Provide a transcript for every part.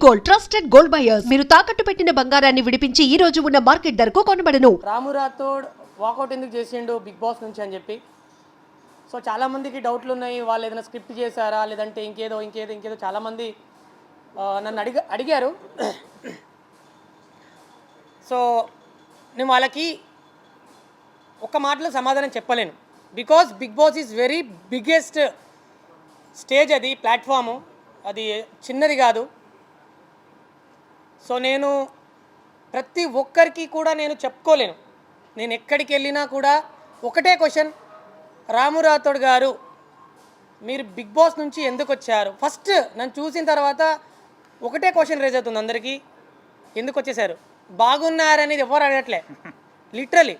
Gold trusted gold buyers మీరు తాకట్టు పెట్టిన బంగారాన్ని విడిపించి ఈ రోజు ఉన్న మార్కెట్ ధరకు కొనబడను. రాము రాథోడ్ వాకౌట్ ఎందుకు చేసిండు బిగ్ బాస్ నుంచి అని చెప్పి సో చాలామందికి డౌట్లు ఉన్నాయి. వాళ్ళు ఏదైనా స్క్రిప్ట్ చేశారా లేదంటే ఇంకేదో చాలామంది నన్ను అడిగారు. సో నేను వాళ్ళకి ఒక మాటలో సమాధానం చెప్పలేను. Because Bigg Boss is very biggest stage, అది ప్లాట్ఫాము, అది చిన్నది కాదు. సో నేను ప్రతి ఒక్కరికి కూడా నేను చెప్పుకోలేను. నేను ఎక్కడికి వెళ్ళినా కూడా ఒకటే క్వశ్చన్, రాము రాథోడ్ గారు మీరు బిగ్ బాస్ నుంచి ఎందుకు వచ్చారు? ఫస్ట్ నన్ను చూసిన తర్వాత ఒకటే క్వశ్చన్ రేజ్ అవుతుంది అందరికీ, ఎందుకు వచ్చేసారు? బాగున్నారనేది ఎవరు అడగట్లే, లిటరలీ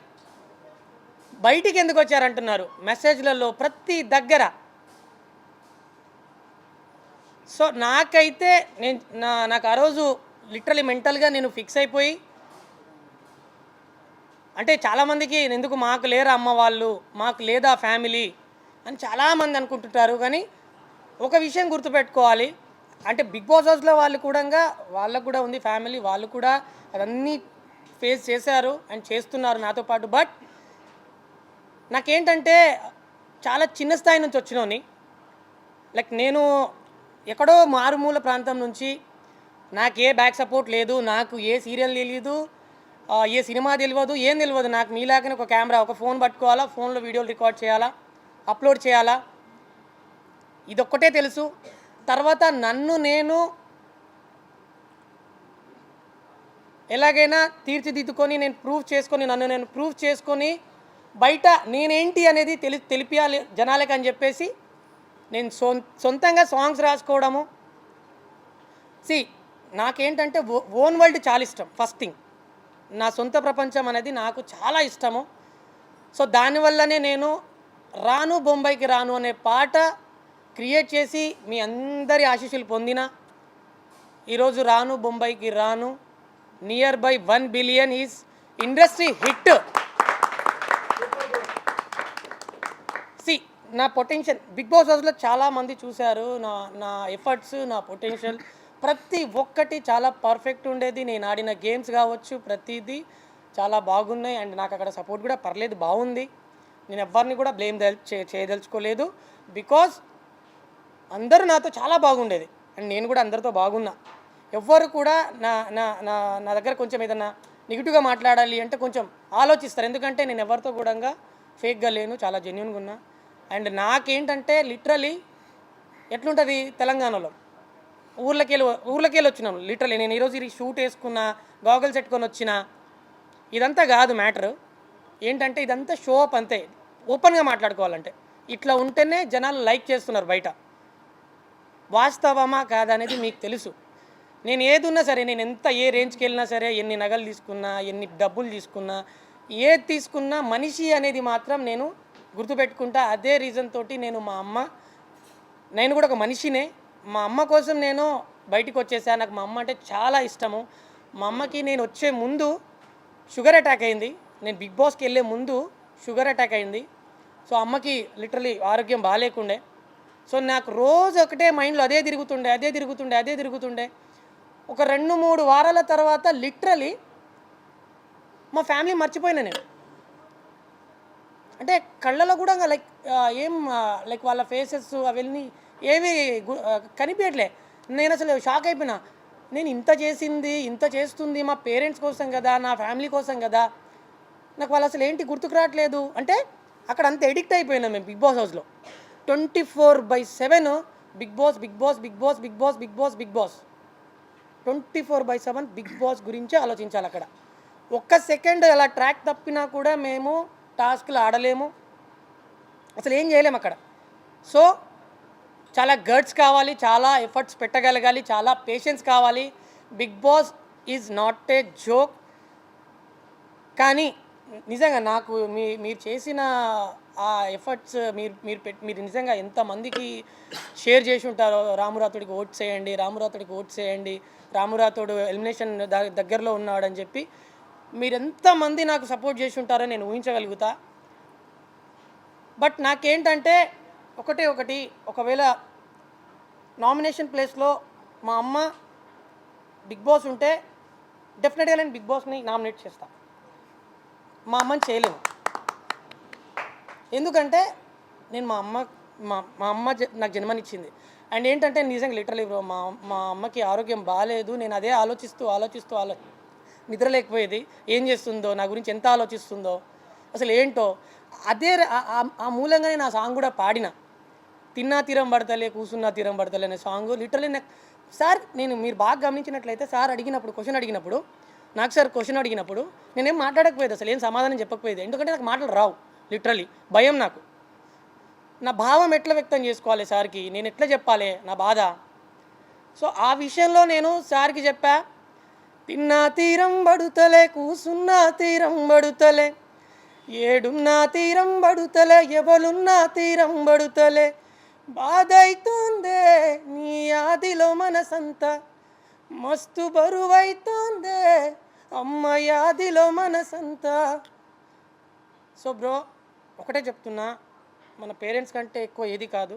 బయటికి ఎందుకు వచ్చారంటున్నారు మెసేజ్లలో ప్రతి దగ్గర. సో నాకైతే నాకు ఆ రోజు లిటరలీ మెంటల్గా నేను ఫిక్స్ అయిపోయి, అంటే చాలామందికి ఎందుకు మాకు లేరా అమ్మ వాళ్ళు, మాకు లేదా ఫ్యామిలీ అని చాలామంది అనుకుంటుంటారు. కానీ ఒక విషయం గుర్తుపెట్టుకోవాలి, అంటే బిగ్ బాస్ హౌస్లో వాళ్ళకు కూడా ఉంది ఫ్యామిలీ, వాళ్ళు కూడా అవన్నీ ఫేస్ చేశారు అండ్ చేస్తున్నారు నాతో పాటు. బట్ నాకేంటంటే చాలా చిన్న స్థాయి నుంచి వచ్చినోని, లైక్ నేను ఎక్కడో మారుమూల ప్రాంతం నుంచి, నాకు ఏ బ్యాక్ సపోర్ట్ లేదు, నాకు ఏ సీరియల్ తెలియదు, ఏ సినిమా తెలియదు, ఏం తెలియదు. నాకు మీలాగానే ఒక కెమెరా, ఒక ఫోన్ పట్టుకోవాలా, ఫోన్లో వీడియోలు రికార్డ్ చేయాలా, అప్లోడ్ చేయాలా, ఇదొక్కటే తెలుసు. తర్వాత నన్ను నేను ఎలాగైనా తీర్చిదిద్దుకొని నన్ను నేను ప్రూవ్ చేసుకొని బయట నేనేంటి అనేది తెలిపియాలి జనాలకి అని చెప్పేసి నేను సొంతంగా సాంగ్స్ రాసుకోవడము. నాకేంటంటే ఓన్ వరల్డ్ చాలా ఇష్టం. ఫస్ట్ థింగ్, నా సొంత ప్రపంచం అనేది నాకు చాలా ఇష్టము. సో దానివల్లనే నేను రాను బొంబాయికి రాను అనే పాట క్రియేట్ చేసి మీ అందరి ఆశీస్సులు పొందిన ఈరోజు రాను బొంబాయికి రాను near by 1 billion is industry hit. నా పొటెన్షియల్ బిగ్ బాస్ హౌస్లో చాలామంది చూశారు, నా ఎఫర్ట్స్, నా పొటెన్షియల్ ప్రతి ఒక్కటి చాలా పర్ఫెక్ట్ ఉండేది. నేను ఆడిన గేమ్స్ కావచ్చు, ప్రతిదీ చాలా బాగున్నాయి. అండ్ నాకు అక్కడ సపోర్ట్ కూడా పర్లేదు, బాగుంది. నేను ఎవరిని కూడా బ్లేమ్ చేయదలుచుకోలేదు. బికాజ్ అందరూ నాతో చాలా బాగుండేది అండ్ నేను కూడా అందరితో బాగున్నా. ఎవ్వరు కూడా నా దగ్గర కొంచెం ఏదన్నా నెగిటివ్గా మాట్లాడాలి అంటే కొంచెం ఆలోచిస్తారు. ఎందుకంటే నేను ఎవరితో కూడా ఫేక్గా లేను, చాలా జెన్యున్గా ఉన్నా. అండ్ నాకేంటంటే లిటరలీ ఎట్లుంటుంది, తెలంగాణలో ఊర్లకెళ్ళి వచ్చినాను. లిటరలీ నేను ఈరోజు ఈ షూట్ వేసుకున్నా, గాగల్స్ పెట్టుకొని వచ్చిన, ఇదంతా కాదు మ్యాటరు. ఏంటంటే ఇదంతా షో అప్ అంతే. ఓపెన్గా మాట్లాడుకోవాలంటే ఇట్లా ఉంటేనే జనాలు లైక్ చేస్తున్నారు బయట. వాస్తవమా కాదనేది మీకు తెలుసు. నేను ఏది ఉన్నా సరే, నేను ఏ రేంజ్కి వెళ్ళినా సరే, ఎన్ని నగలు తీసుకున్నా, ఎన్ని డబ్బులు తీసుకున్నా, ఏది తీసుకున్నా మనిషి అనేది మాత్రం నేను గుర్తుపెట్టుకుంటా. అదే రీజన్ తోటి నేను కూడా ఒక మనిషినే. మా అమ్మ కోసం నేను బయటికి వచ్చేసాను. నాకు మా అమ్మ అంటే చాలా ఇష్టము. మా అమ్మకి నేను వచ్చే ముందు షుగర్ అటాక్ అయింది. నేను బిగ్ బాస్కి వెళ్ళే ముందు షుగర్ అటాక్ అయింది. సో అమ్మకి లిటరలీ ఆరోగ్యం బాగాలేకుండే. సో నాకు రోజు ఒకటే మైండ్లో అదే తిరుగుతుండే. ఒక 2-3 వారాల తర్వాత లిటరలీ మా ఫ్యామిలీ మర్చిపోయినా నేను. అంటే కళ్ళలో కూడా లైక్ వాళ్ళ ఫేసెస్ అవన్నీ ఏవి కనిపించట్లే. నేను అసలు షాక్ అయిపోయినా. నేను ఇంత చేస్తుంది మా పేరెంట్స్ కోసం కదా, నా ఫ్యామిలీ కోసం కదా, నాకు వాళ్ళు అసలు ఏంటి గుర్తుకు రావట్లేదు. అంటే అక్కడ అంత ఎడిక్ట్ అయిపోయినా మేము బిగ్ బాస్ హౌస్లో. 24/7 బిగ్ బాస్ 24/7 బిగ్ బాస్ గురించే ఆలోచించాలి. అక్కడ ఒక్క సెకండ్ అలా ట్రాక్ తప్పినా కూడా మేము టాస్క్లు ఆడలేము, అసలు ఏం చేయలేము అక్కడ. సో చాలా గట్స్ కావాలి, చాలా ఎఫర్ట్స్ పెట్టగలగాలి, చాలా పేషెన్స్ కావాలి. Bigg Boss is not a joke. కానీ నిజంగా నాకు మీరు చేసిన ఆ ఎఫర్ట్స్ మీరు నిజంగా ఎంతమందికి షేర్ చేసి ఉంటారో, రాము రాథోడ్కి ఓట్ చేయండి, రాము రాథోడ్ ఎలిమినేషన్ దగ్గరలో ఉన్నాడని చెప్పి మీరు ఎంతమంది నాకు సపోర్ట్ చేసి ఉంటారో నేను ఊహించగలుగుతా. బట్ నాకేంటంటే ఒకటి ఒకవేళ నామినేషన్ ప్లేస్లో మా అమ్మ బిగ్ బాస్ ఉంటే డెఫినెట్గా నేను బిగ్ బాస్ని నామినేట్ చేస్తాను. మా అమ్మని చేయలేను. ఎందుకంటే నేను మా అమ్మ నాకు జన్మనిచ్చింది. అండ్ ఏంటంటే నిజంగా లిటరలీ బ్రో మా అమ్మకి ఆరోగ్యం బాగాలేదు. నేను అదే ఆలోచిస్తూ నిద్ర లేకపోయేది. ఏం చేస్తుందో, నా గురించి ఎంత ఆలోచిస్తుందో, అసలు ఏంటో అదే ఆ మూలంగానే నా సాంగ్ కూడా పాడిన. తిన్నా తీరం పడతలే కూసున్నా తీరం పడతలే అనే సాంగ్ లిటరలీ నాకు సార్ మీరు బాగా గమనించినట్లయితే సార్ క్వశ్చన్ అడిగినప్పుడు నేనేం మాట్లాడకపోయేది, అసలు ఏం సమాధానం చెప్పకపోయేది. ఎందుకంటే నాకు మాటలు రావు. లిటరలీ భయం నాకు. నా భావం ఎట్లా వ్యక్తం చేసుకోవాలి సార్కి, నేను ఎట్లా చెప్పాలి నా బాధ. సో ఆ విషయంలో నేను సార్కి చెప్పా, తిన్నా తీరం పడుతలే కూసున్నా తీరం పడుతలే, ఏడున్నా తీరం పడుతలే, ఎవలున్నా తీరం పడుతలే, బాధ అవుతుందే నీ ఆదిలో మనసంతా, మస్తు బరువైతుందే అమ్మ యాదిలో మనసంతా. సో బ్రో ఒకటే చెప్తున్నా, మన పేరెంట్స్ కంటే ఎక్కువ ఏది కాదు.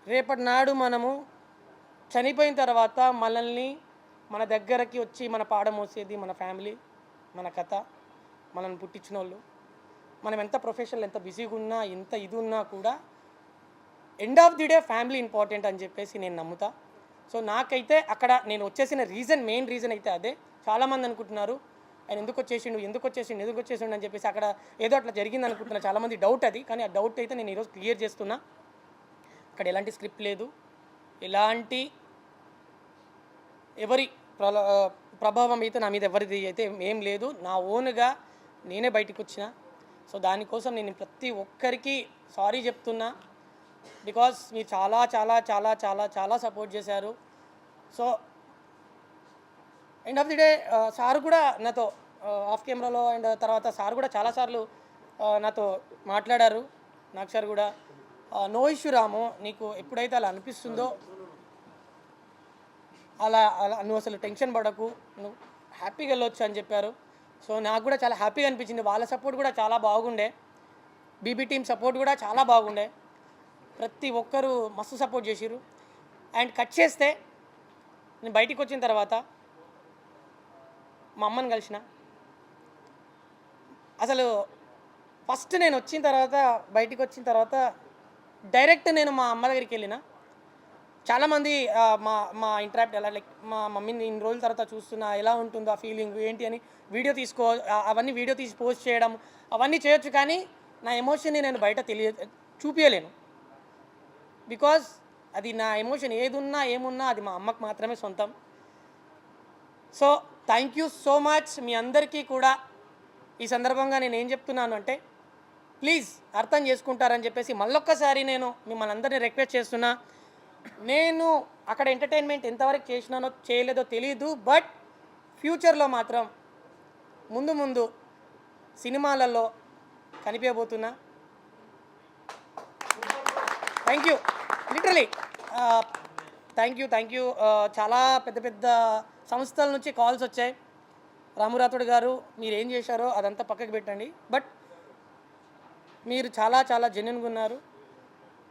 రేపటి నాడు మనము చనిపోయిన తర్వాత మనల్ని మన దగ్గరకి వచ్చి మన పాడ మోసేది మన ఫ్యామిలీ, మన కథ, మనల్ని పుట్టించిన వాళ్ళు. మనం ఎంత ప్రొఫెషనల్, ఎంత బిజీగా ఉన్నా, ఎంత ఇది ఉన్నా కూడా end of the day family important అని చెప్పేసి నేను నమ్ముతా. సో నాకైతే అక్కడ నేను వచ్చేసిన మెయిన్ రీజన్ అయితే అదే. చాలామంది అనుకుంటున్నారు ఆయన ఎందుకు వచ్చేసిండు అని చెప్పేసి అక్కడ ఏదో అట్లా జరిగింది అనుకుంటున్నా. చాలామంది డౌట్ అది, కానీ ఆ డౌట్ అయితే నేను ఈరోజు క్లియర్ చేస్తున్నా. అక్కడ ఎలాంటి స్క్రిప్ట్ లేదు, ఎలాంటి ఎవరి ప్రభావం అయితే నా మీద ఎవరిది అయితే ఏం లేదు. నా ఓన్గా నేనే బయటకు వచ్చిన. సో దానికోసం నేను ప్రతి ఒక్కరికి సారీ చెప్తున్నా. బికాస్ మీరు చాలా చాలా చాలా చాలా చాలా సపోర్ట్ చేశారు. So end of the day sir కూడా నాతో ఆఫ్ కెమెరాలో అండ్ తర్వాత సార్ కూడా చాలాసార్లు నాతో మాట్లాడారు. నాకు సార్ కూడా నో ఇష్యూ రాము, నీకు ఎప్పుడైతే అలా అనిపిస్తుందో అలా నువ్వు అసలు టెన్షన్ పడకు, నువ్వు హ్యాపీగా వెళ్ళొచ్చు అని చెప్పారు. సో నాకు కూడా చాలా హ్యాపీగా అనిపించింది. వాళ్ళ సపోర్ట్ కూడా చాలా బాగుండే, బీబీ టీమ్ సపోర్ట్ కూడా చాలా బాగుండే. ప్రతి ఒక్కరూ మస్తు సపోర్ట్ చేసిరు. అండ్ కట్ చేస్తే నేను బయటికి వచ్చిన తర్వాత మా అమ్మని కలిసిన. అసలు ఫస్ట్ నేను వచ్చిన తర్వాత బయటికి వచ్చిన తర్వాత డైరెక్ట్ నేను మా అమ్మ దగ్గరికి వెళ్ళిన. చాలామంది మా ఇంటరాక్ట్ ఎలా లైక్ మా మమ్మీని ఇన్ని రోజుల తర్వాత చూస్తున్నా, ఎలా ఉంటుందో ఆ ఫీలింగ్ ఏంటి అని అవన్నీ వీడియో తీసి పోస్ట్ చేయడం అవన్నీ చేయొచ్చు. కానీ నా ఎమోషన్ని నేను బయట చూపించలేను. బికాజ్ అది నా ఎమోషన్ ఏమున్నా అది మా అమ్మకు మాత్రమే సొంతం. So thank you so much మీ అందరికీ కూడా. ఈ సందర్భంగా నేను ఏం చెప్తున్నాను అంటే ప్లీజ్ అర్థం చేసుకుంటారని చెప్పేసి మళ్ళొక్కసారి నేను మిమ్మల్ని అందరినీ రిక్వెస్ట్ చేస్తున్నా. నేను అక్కడ ఎంటర్టైన్మెంట్ ఎంతవరకు చేసినానో చేయలేదో తెలియదు, బట్ ఫ్యూచర్లో మాత్రం ముందు సినిమాలలో కనిపించబోతున్నా. Thank you, literally thank you. చాలా పెద్ద సంస్థల నుంచి కాల్స్ వచ్చాయి. రాము రాథోడ్ గారు మీరు ఏం చేశారో అదంతా పక్కకు పెట్టండి, బట్ మీరు చాలా చాలా జెన్యున్గా ఉన్నారు.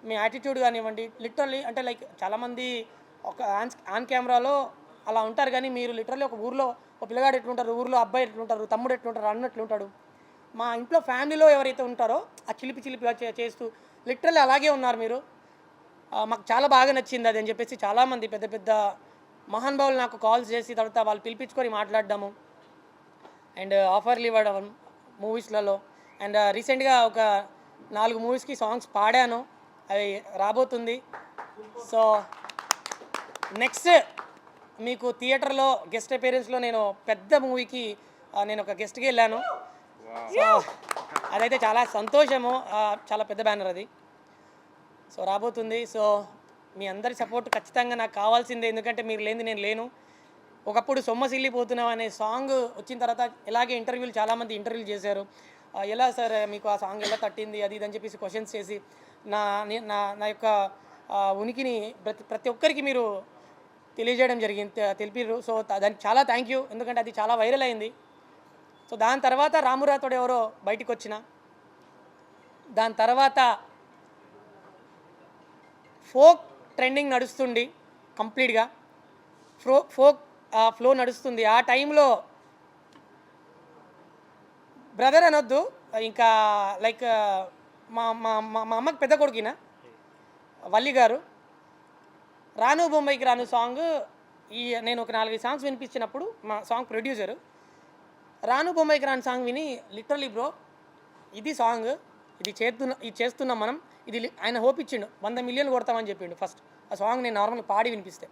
మీ యాటిట్యూడ్ కానివ్వండి, లిటరల్లీ అంటే లైక్ చాలామంది ఒక ఆన్ కెమెరాలో అలా ఉంటారు, కానీ మీరు లిటరల్లీ ఒక ఊర్లో ఒక పిల్లగాడు ఎట్లుంటారు, ఊర్లో అబ్బాయి ఎట్లుంటారు, తమ్ముడు ఎట్లుంటారు, అన్న ఎట్లుంటాడు, మా ఇంట్లో ఫ్యామిలీలో ఎవరైతే ఉంటారో ఆ చిలిపిగా చేస్తూ లిటరల్లీ అలాగే ఉన్నారు మీరు. మాకు చాలా బాగా నచ్చింది అది అని చెప్పేసి చాలామంది పెద్ద మహానుభావులు నాకు కాల్స్ చేసి తర్వాత వాళ్ళు పిలిపించుకొని మాట్లాడడము అండ్ ఆఫర్లు ఇవ్వడం మూవీస్లలో. అండ్ రీసెంట్గా ఒక 4 మూవీస్కి సాంగ్స్ పాడాను, అవి రాబోతుంది. సో నెక్స్ట్ మీకు థియేటర్లో గెస్ట్ అపీరెన్స్లో నేను పెద్ద మూవీకి నేను ఒక గెస్ట్కి వెళ్ళాను. సో అదైతే చాలా సంతోషము, చాలా పెద్ద బ్యానర్ అది. సో రాబోతుంది. సో మీ అందరి సపోర్ట్ ఖచ్చితంగా నాకు కావాల్సిందే, ఎందుకంటే మీరు లేనిది నేను లేను. ఒకప్పుడు సొమ్మసిల్లిపోతున్నాం అనే సాంగ్ వచ్చిన తర్వాత ఇలాగే చాలామంది ఇంటర్వ్యూలు చేశారు. ఎలా సార్ మీకు ఆ సాంగ్ ఎలా తట్టింది అది ఇదని చెప్పేసి క్వశ్చన్స్ చేసి నా యొక్క ఉనికిని ప్రతి ఒక్కరికి మీరు తెలియజేయడం తెలిపారు. సో దానికి చాలా థ్యాంక్ యూ, ఎందుకంటే అది చాలా వైరల్ అయింది. సో దాని తర్వాత రాము రాథోడ్ ఎవరో బయటికి వచ్చిన, దాని తర్వాత ఫోక్ ట్రెండింగ్ నడుస్తుండి కంప్లీట్గా ఫోక్ ఫ్లో నడుస్తుంది. ఆ టైంలో బ్రదర్ అనొద్దు, ఇంకా లైక్ మా మా మా మా అమ్మకి పెద్ద కొడుకిన వల్లి గారు రాను బొంబాయికి రాను సాంగ్, నేను ఒక 4 సాంగ్స్ వినిపించినప్పుడు మా సాంగ్ ప్రొడ్యూసరు రాను బొంబాయికి రాను సాంగ్ విని లిటరలీ బ్రో ఇది సాంగ్, ఇది చేస్తున్నాం మనం, ఆయన హోప్ ఇచ్చిండు 100 మిలియన్ కొడతామని చెప్పిండు ఫస్ట్. ఆ సాంగ్ నేను నార్మల్గా పాడి వినిపిస్తే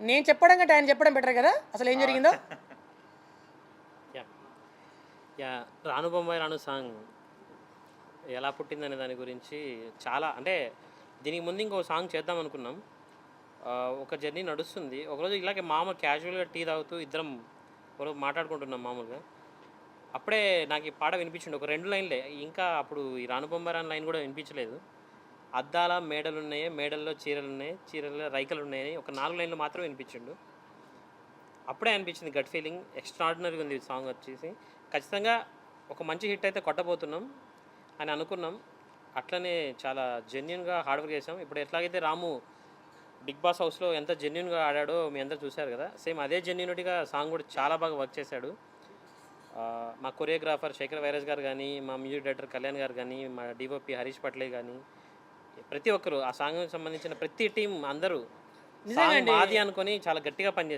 నేను చెప్పడం కంటే ఆయన చెప్పడం బెటర్ కదా అసలు ఏం జరిగిందో. యా రాను బొంబాయి రాను సాంగ్ ఎలా పుట్టిందనే దాని గురించి చాలా, అంటే దీనికి ముందు ఇంకో సాంగ్ చేద్దాం అనుకున్నాం. ఒక జర్నీ నడుస్తుంది. ఒకరోజు ఇలాగే మామూలు క్యాజువల్గా టీ తాగుతూ ఇద్దరం ఒకరోజు మాట్లాడుకుంటున్నాం మామూలుగా. అప్పుడే నాకు ఈ పాట వినిపించిండు, ఒక 2 లైన్లే. ఇంకా అప్పుడు ఈ రాను బొంబాయి రాను లైన్ కూడా వినిపించలేదు. అద్దాల మేడలు ఉన్నాయి, మేడల్లో చీరలు ఉన్నాయి, చీరల్లో రైకలు ఉన్నాయని ఒక 4 లైన్లు మాత్రం వినిపించిండు. అప్పుడే అనిపించింది గట్ ఫీలింగ్ ఎక్స్ట్రాడినరీగా ఉంది సాంగ్ వచ్చేసి. ఖచ్చితంగా ఒక మంచి హిట్ అయితే కొట్టబోతున్నాం అని అనుకున్నాం. అట్లనే చాలా జెన్యున్గా హార్డ్ వర్క్ చేసాం. ఇప్పుడు ఎట్లాగైతే రాము బిగ్ బాస్ హౌస్లో ఎంత జెన్యున్గా ఆడాడో మీ అందరూ చూశారు కదా, సేమ్ అదే జెన్యునిటీగా సాంగ్ కూడా చాలా బాగా వర్క్ చేశాడు. మా కొరియోగ్రాఫర్ శేఖర్ వైరస్ గారు కానీ, మా మ్యూజిక్ డైరెక్టర్ కళ్యాణ్ గారు కానీ, మా డిఓపి హరీష్ పట్లే కానీ, ప్రతి ఒక్కరు ఆ సాంగ్కి సంబంధించిన ప్రతి టీం అందరూ మాది అనుకొని చాలా గట్టిగా పనిచేశారు.